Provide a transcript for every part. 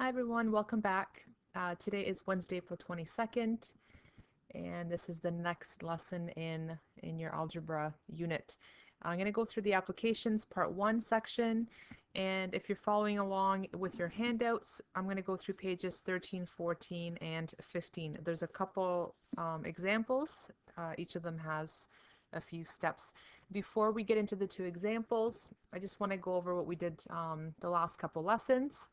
Hi everyone, welcome back. Today is Wednesday, April 22nd, and this is the next lesson in your algebra unit. I'm going to go through the applications part 1 section, and if you're following along with your handouts, I'm going to go through pages 13, 14, and 15. There's a couple examples. Each of them has a few steps. Before we get into the two examples, I just want to go over what we did the last couple lessons.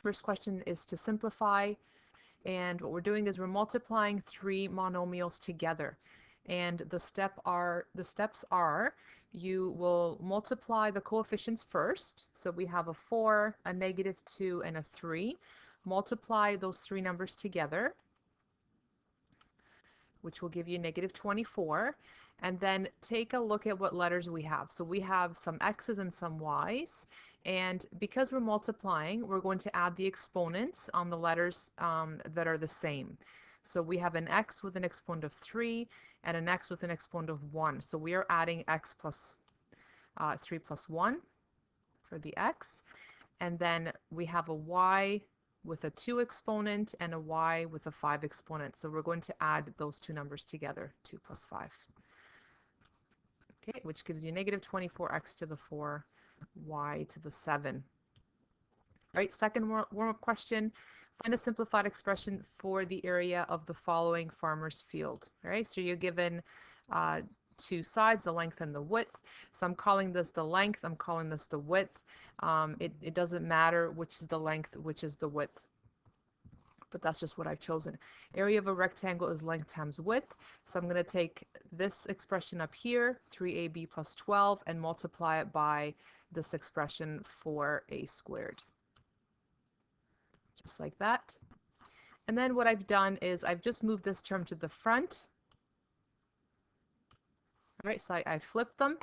First question is to simplify, and what we're doing is we're multiplying three monomials together. And the steps are you will multiply the coefficients first. So we have a 4, a -2, and a 3. Multiply those three numbers together, which will give you -24. And then take a look at what letters we have. So we have some x's and some y's. And because we're multiplying, we're going to add the exponents on the letters that are the same. So we have an x with an exponent of 3 and an x with an exponent of 1. So we are adding x plus 3 plus 1 for the x. And then we have a y with a 2 exponent and a y with a 5 exponent. So we're going to add those two numbers together, 2 plus 5. Okay, which gives you -24x to the 4, y to the 7. All right, second warm-up question. Find a simplified expression for the area of the following farmer's field. All right, so you're given two sides, the length and the width. So I'm calling this the length, I'm calling this the width. It doesn't matter which is the length, which is the width, but that's just what I've chosen. Area of a rectangle is length times width. So I'm going to take this expression up here, 3ab plus 12, and multiply it by this expression 4a squared. Just like that. And then what I've done is I've just moved this term to the front. All right, so I flipped them.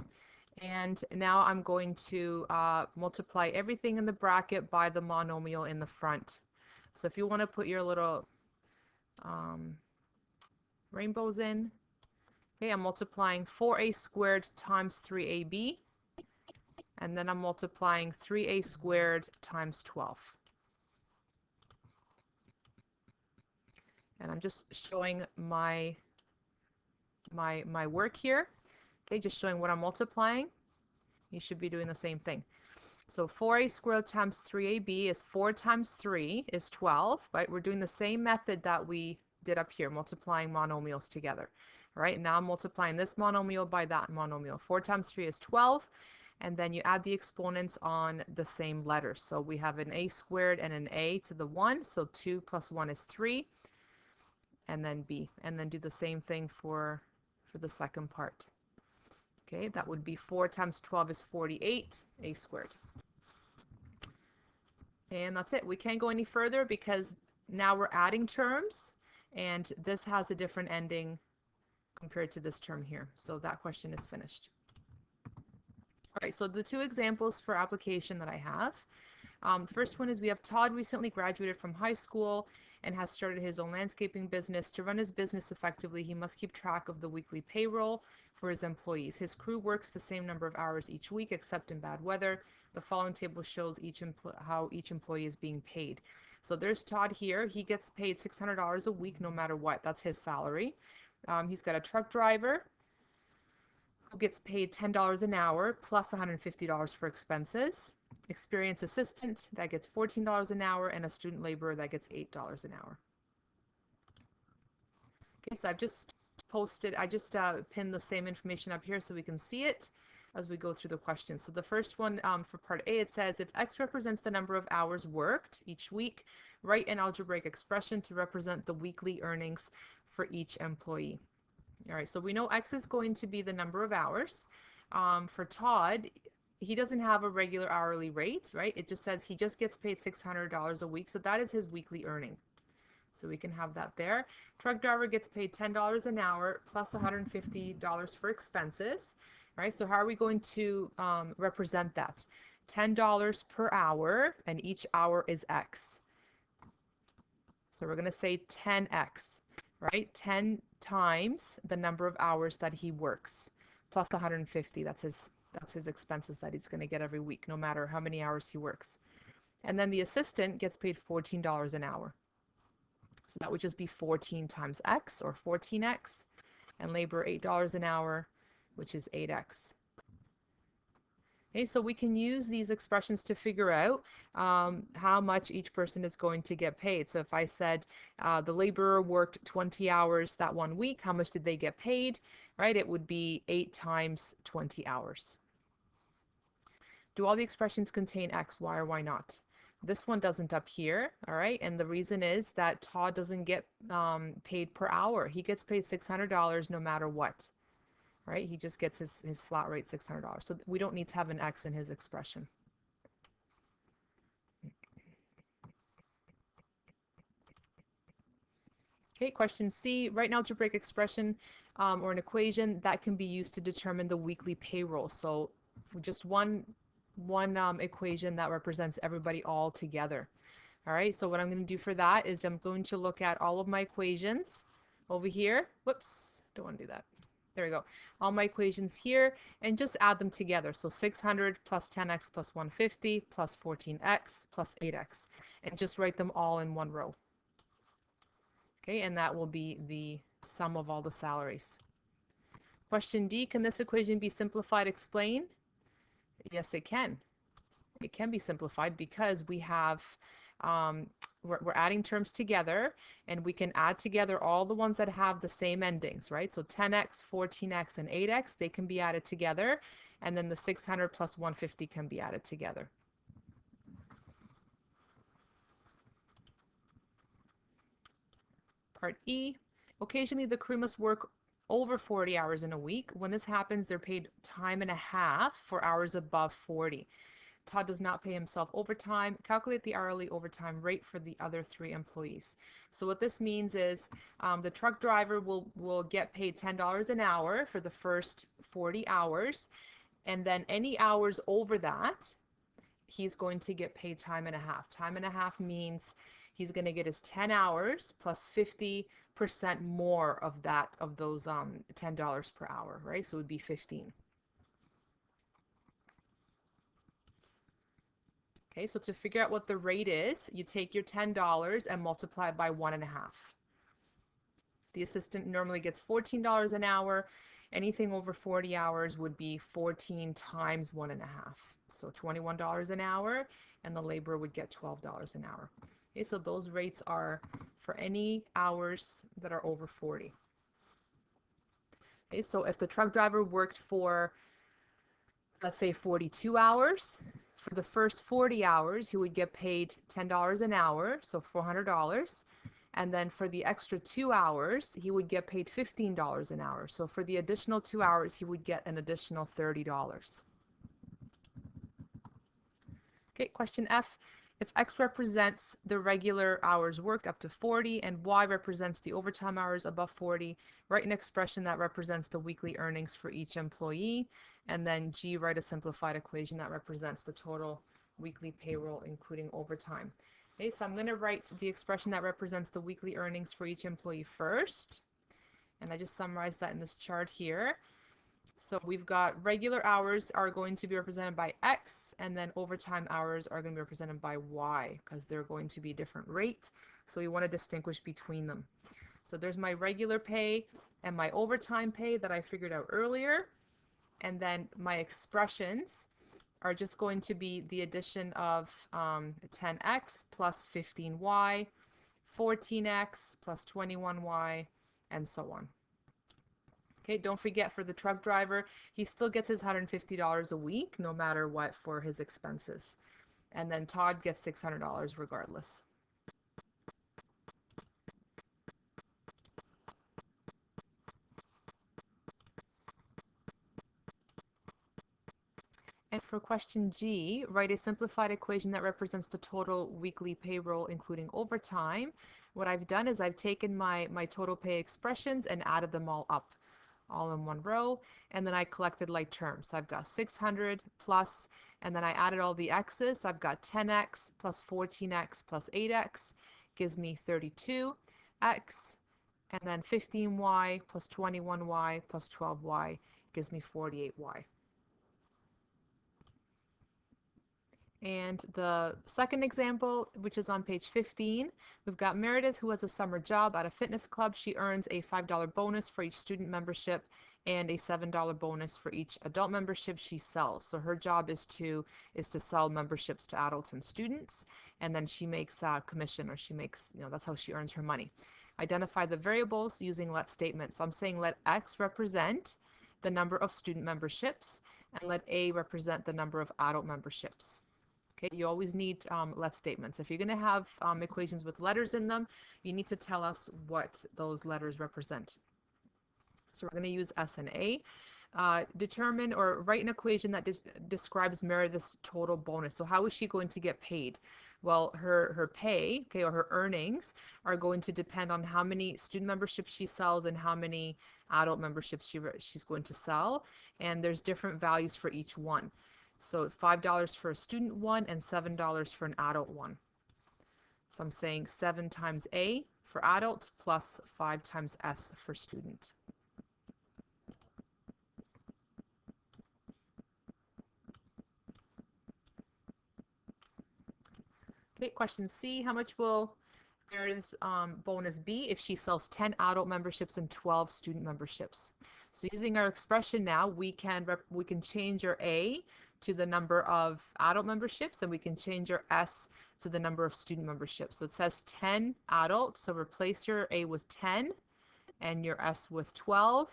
And now I'm going to multiply everything in the bracket by the monomial in the front. So if you want to put your little rainbows in, okay, I'm multiplying 4a squared times 3ab, and then I'm multiplying 3a squared times 12. And I'm just showing my work here, okay, just showing what I'm multiplying. You should be doing the same thing. So 4a squared times 3ab is 4 times 3 is 12, right? We're doing the same method that we did up here, multiplying monomials together. All right, now I'm multiplying this monomial by that monomial. 4 times 3 is 12, and then you add the exponents on the same letters. So we have an a squared and an a to the 1, so 2 plus 1 is 3, and then b. And then do the same thing for the second part. Okay, that would be 4 times 12 is 48, a squared. And that's it. We can't go any further because now we're adding terms, and this has a different ending compared to this term here. So that question is finished. All right, so the two examples for application that I have. First one is we have Todd recently graduated from high school and has started his own landscaping business. To run his business effectively, he must keep track of the weekly payroll for his employees. His crew works the same number of hours each week, except in bad weather. The following table shows how each employee is being paid. So there's Todd here. He gets paid $600 a week no matter what. That's his salary. He's got a truck driver who gets paid $10 an hour plus $150 for expenses. Experienced assistant that gets $14 an hour, and a student laborer that gets $8 an hour. Okay, so I've just posted, I just pinned the same information up here so we can see it as we go through the questions. So the first one for part A, it says if X represents the number of hours worked each week, write an algebraic expression to represent the weekly earnings for each employee. All right, so we know X is going to be the number of hours. For Todd, he doesn't have a regular hourly rate, right? It just says he just gets paid $600 a week, so that is his weekly earning. So we can have that there. Truck driver gets paid $10 an hour plus $150 for expenses, right? So how are we going to represent that? $10 per hour, and each hour is X. So we're going to say 10X, right? 10 times the number of hours that he works plus 150. That's his expenses that he's going to get every week, no matter how many hours he works. And then the assistant gets paid $14 an hour. So that would just be 14 times X, or 14X, and labor $8 an hour, which is 8X. Okay, so we can use these expressions to figure out how much each person is going to get paid. So if I said the laborer worked 20 hours that 1 week, how much did they get paid, right? It would be 8 times 20 hours. Do all the expressions contain X, Y, or Y not? This one doesn't up here, all right? And the reason is that Todd doesn't get paid per hour. He gets paid $600 no matter what, right? He just gets his flat rate $600. So we don't need to have an X in his expression. Okay, question C, write an algebraic expression or an equation that can be used to determine the weekly payroll. So just one equation that represents everybody all together. All right, so what I'm going to do for that is I'm going to look at all of my equations over here. Whoops, don't want to do that. There we go. All my equations here, and just add them together. So 600 plus 10x plus 150 plus 14x plus 8x, and just write them all in one row. Okay, and that will be the sum of all the salaries. Question D, can this equation be simplified? Explain. Yes, it can. It can be simplified because we have, we're adding terms together, and we can add together all the ones that have the same endings, right? So 10x, 14x, and 8x, they can be added together, and then the 600 plus 150 can be added together. Part E, occasionally the crew must work over 40 hours in a week. When this happens, they're paid time and a half for hours above 40. Todd does not pay himself overtime. Calculate the hourly overtime rate for the other 3 employees. So what this means is the truck driver will get paid $10 an hour for the first 40 hours, and then any hours over that, he's going to get paid time and a half. Time and a half means he's going to get his 10 hours plus 50% more of those $10 per hour, right? So it would be 15. Okay, so to figure out what the rate is, you take your $10 and multiply it by 1.5. The assistant normally gets $14 an hour. Anything over 40 hours would be 14 times 1.5. So $21 an hour, and the laborer would get $12 an hour. Okay, so those rates are for any hours that are over 40. Okay, so if the truck driver worked for, let's say, 42 hours, for the first 40 hours, he would get paid $10 an hour, so $400. And then for the extra 2 hours, he would get paid $15 an hour. So for the additional 2 hours, he would get an additional $30. Okay, question F. If X represents the regular hours worked up to 40 and Y represents the overtime hours above 40, write an expression that represents the weekly earnings for each employee. And then G, write a simplified equation that represents the total weekly payroll, including overtime. Okay, so I'm going to write the expression that represents the weekly earnings for each employee first. And I just summarized that in this chart here. So we've got regular hours are going to be represented by X, and then overtime hours are going to be represented by Y, because they're going to be a different rate. So we want to distinguish between them. So there's my regular pay and my overtime pay that I figured out earlier. And then my expressions are just going to be the addition of 10X plus 15Y, 14X plus 21Y, and so on. Okay, don't forget, for the truck driver, he still gets his $150 a week, no matter what, for his expenses. And then Todd gets $600 regardless. And for question G, write a simplified equation that represents the total weekly payroll, including overtime. What I've done is I've taken my total pay expressions and added them all up, all in one row, and then I collected like terms. So I've got 600 plus, and then I added all the x's. So I've got 10x plus 14x plus 8x gives me 32x, and then 15y plus 21y plus 12y gives me 48y. And the second example, which is on page 15, we've got Meredith, who has a summer job at a fitness club. She earns a $5 bonus for each student membership and a $7 bonus for each adult membership she sells. So her job is to sell memberships to adults and students, and then she makes commission, or she makes, that's how she earns her money. Identify the variables using let statements. I'm saying let X represent the number of student memberships, and let A represent the number of adult memberships. Okay, you always need let statements. If you're going to have equations with letters in them, you need to tell us what those letters represent. So we're going to use S and A. Determine or write an equation that describes Meredith's total bonus. So how is she going to get paid? Well, her pay, okay, or her earnings are going to depend on how many student memberships she sells and how many adult memberships she's going to sell. And there's different values for each one. So $5 for a student one and $7 for an adult one. So I'm saying 7 times A for adult plus 5 times S for student. Okay, question C, how much will Meredith's bonus be if she sells 10 adult memberships and 12 student memberships? So using our expression now, we can change our A to the number of adult memberships, and we can change our S to the number of student memberships. So it says 10 adult, so replace your A with 10 and your S with 12.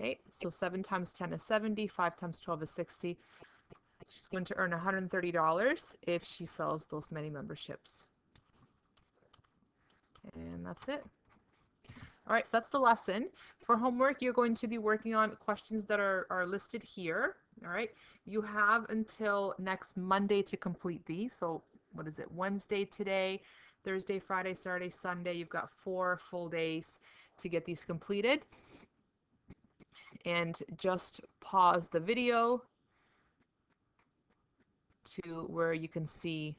Okay, so 7 times 10 is 70, 5 times 12 is 60. She's going to earn $130 if she sells those many memberships. And that's it. All right, so that's the lesson. For homework, you're going to be working on questions that are listed here. All right, you have until next Monday to complete these. So what is it? Wednesday today, Thursday, Friday, Saturday, Sunday. You've got 4 full days to get these completed. And just pause the video to where you can see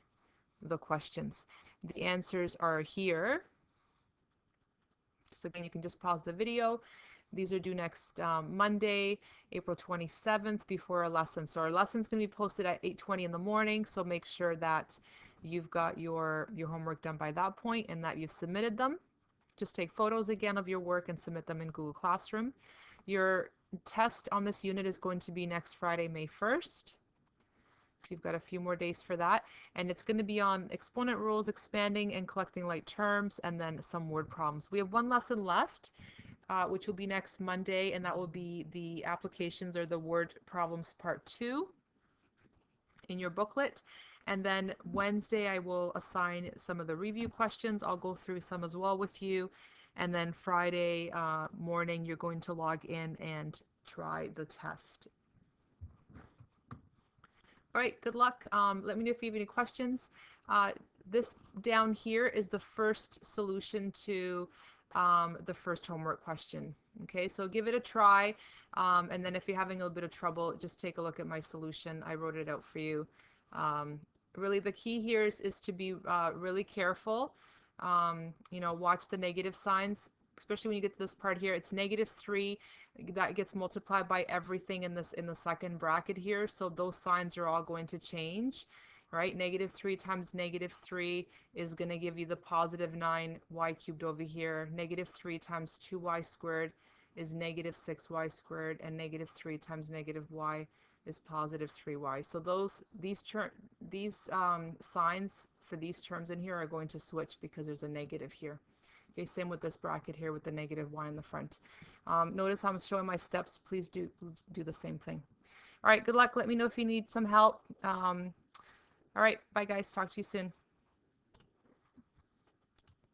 the questions. The answers are here. So again, you can just pause the video. These are due next Monday, April 27th, before our lesson. So our lesson's going to be posted at 8:20 in the morning. So make sure that you've got your homework done by that point and that you've submitted them. Just take photos again of your work and submit them in Google Classroom. Your test on this unit is going to be next Friday, May 1st. So you've got a few more days for that, and it's going to be on exponent rules, expanding and collecting like terms, and then some word problems. We have one lesson left, which will be next Monday, and that will be the applications or the word problems part 2 in your booklet. And then Wednesday I will assign some of the review questions. I'll go through some as well with you, and then Friday morning you're going to log in and try the test. All right, good luck. Let me know if you have any questions. This down here is the first solution to the first homework question. Okay, so give it a try, and then if you're having a little bit of trouble, just take a look at my solution. I wrote it out for you. Really, the key here is to be really careful. Watch the negative signs, especially when you get to this part here. It's -3 that gets multiplied by everything in the second bracket here, so those signs are all going to change, right? -3 times -3 is going to give you the +9y cubed over here. -3 times 2y squared is -6y squared, and -3 times -y is +3y. So these signs for these terms in here are going to switch because there's a negative here. Okay, same with this bracket here with the -1 in the front. Notice how I'm showing my steps. Please do the same thing. All right, good luck. Let me know if you need some help. All right, bye guys. Talk to you soon.